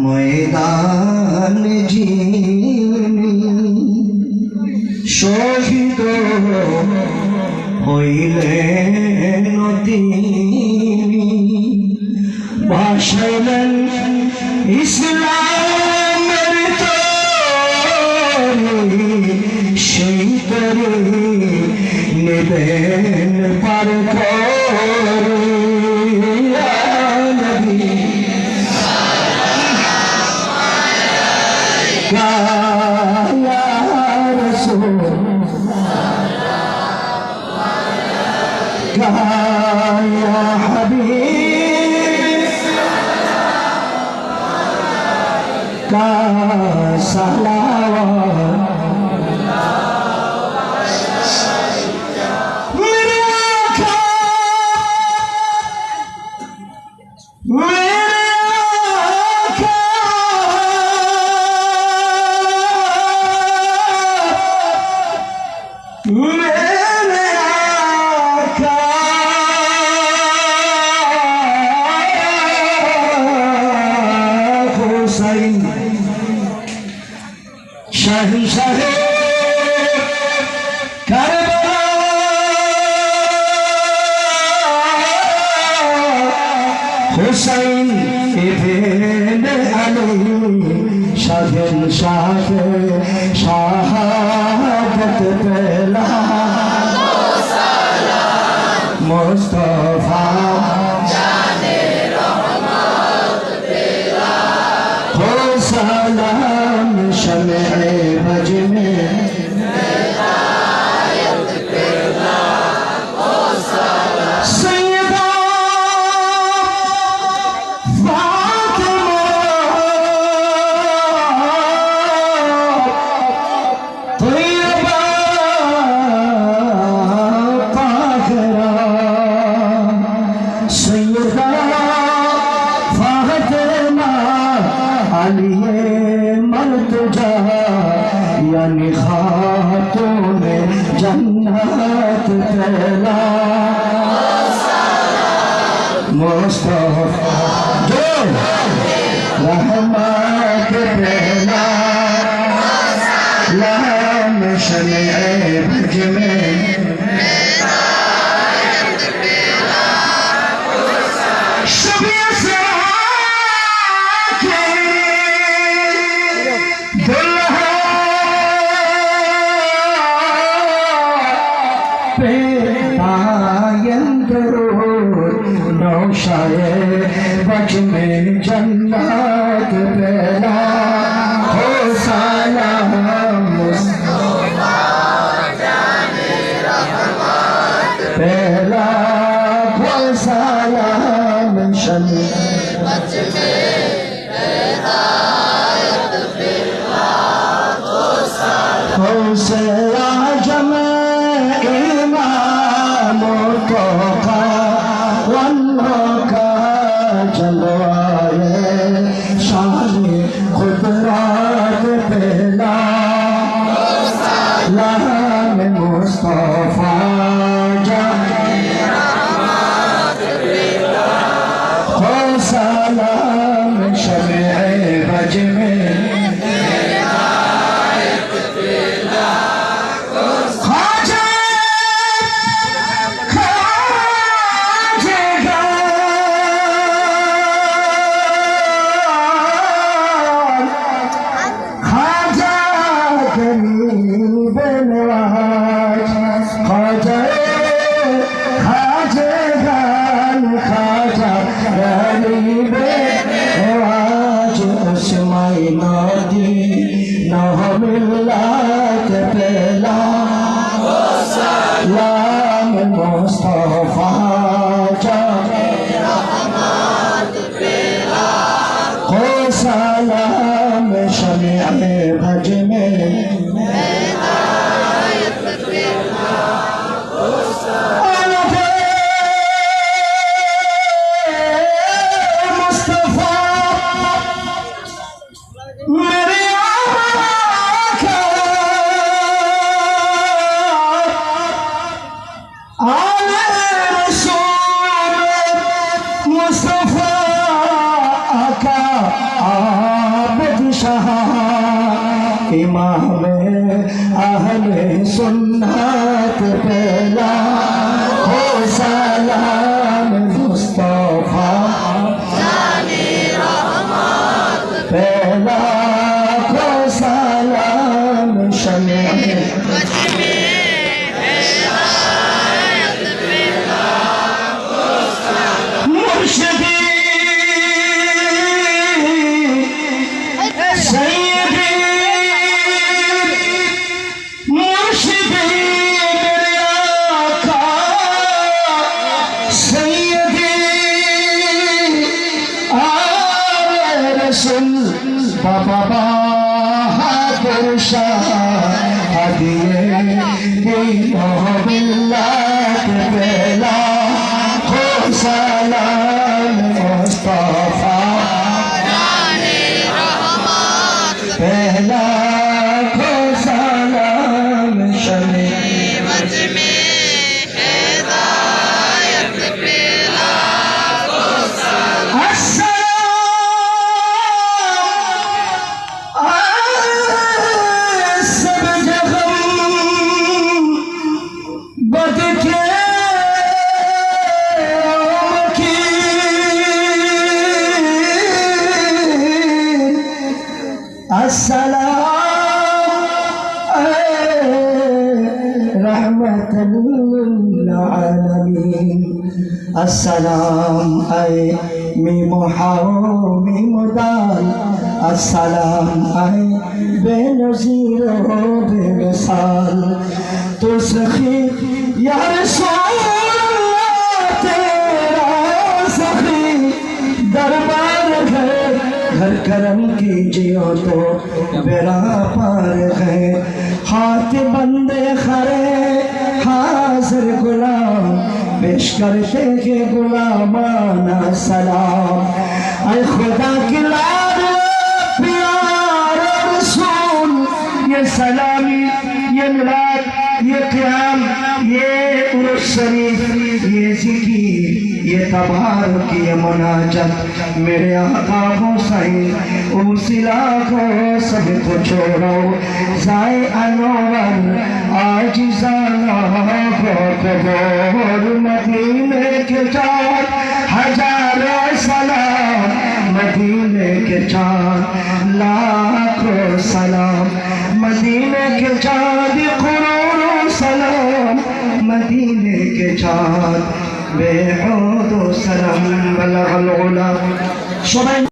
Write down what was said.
ময়দান যিনি শহীদ হইলেন তিনি ভাসাইলেন ইসলামের তরি সেই তরি নেবেন পার করে या रसूल या हबीब का सलावत मेरे आका मेरे आका हुसैन शहंशाह करबला हुसैन इब्न अली शहंशाह शहादत पेला मुस्तफा जाने रहमत पेला हो सलाम शमे बज में हिदायत पेला हो सलाम सैयदा यानी खातून जन्नत पहला मुस्तफा जो रहमत पहला लाम शमे भज में शबिया से नौशाए बज में जन्नत पहला हो सलाम मुस्तफा जाने रहमत पहला हो सलाम शमी बज में हिदायत पहला हो सलाम इमाम तो लाम मुस्तफा जाने रहमत पेला हो सलाम शमे बज में हिदायत पेला ख्वाजा ख्वाजा ख्वाजा गरीब नवाज ख्वाजा ख्वाजा ख्वाजा गरीब नवाज उसमाई नदी नह मिल्लत पेला लाम मुस्तफा जाने रहमत पेला हो सलाम शमे भज में हिदायत पेला हो सलाम मुस्तफा मेरे आका आले रसूल मुस्तफा आका इमाम अहले सुन्नत पहला हो सलाम मुस्तफा पहला हो सलाम शमे मुर्शिदी सैयदी मुर्शिदी मेरे आका सैयदी आले रसूल बाबा बहादुर शाह हदिये दीनो बिल्लाह बेला हो सलाम मुस्तफा पहला हो सलाम शमी सब जगह बद के अस्सलाम रहमतल लिल आलमीन अस्सलाम मीम हाओ मीम दाल अस्सलाम बेनज़ीर व बेमिसाल तो सखी या रसूल तेरा सखी दरबार है घर करम कीजिए तो बेरा पार है हाथ बंदे खरे हाजिर गुलाम पेश करते के गुलामाना सलाम ऐ खुदा की लाड प्यारा रसूल ये सलामी ये मिलाद ये क़याम ये उर्स शरीफ ये ज़िक्र ये तबारुक ये मुनाजात मेरे आका हुसैन उसिला को सब को छोड़ो जाए अनवर आजिज़ाना को कबूल मदीने के 4000 सलाम मदीने के 4 लाखों सलाम मदीने के 4 करोड़ों सलाम मदीने के 4 बेहूद सलाम बलगल उला।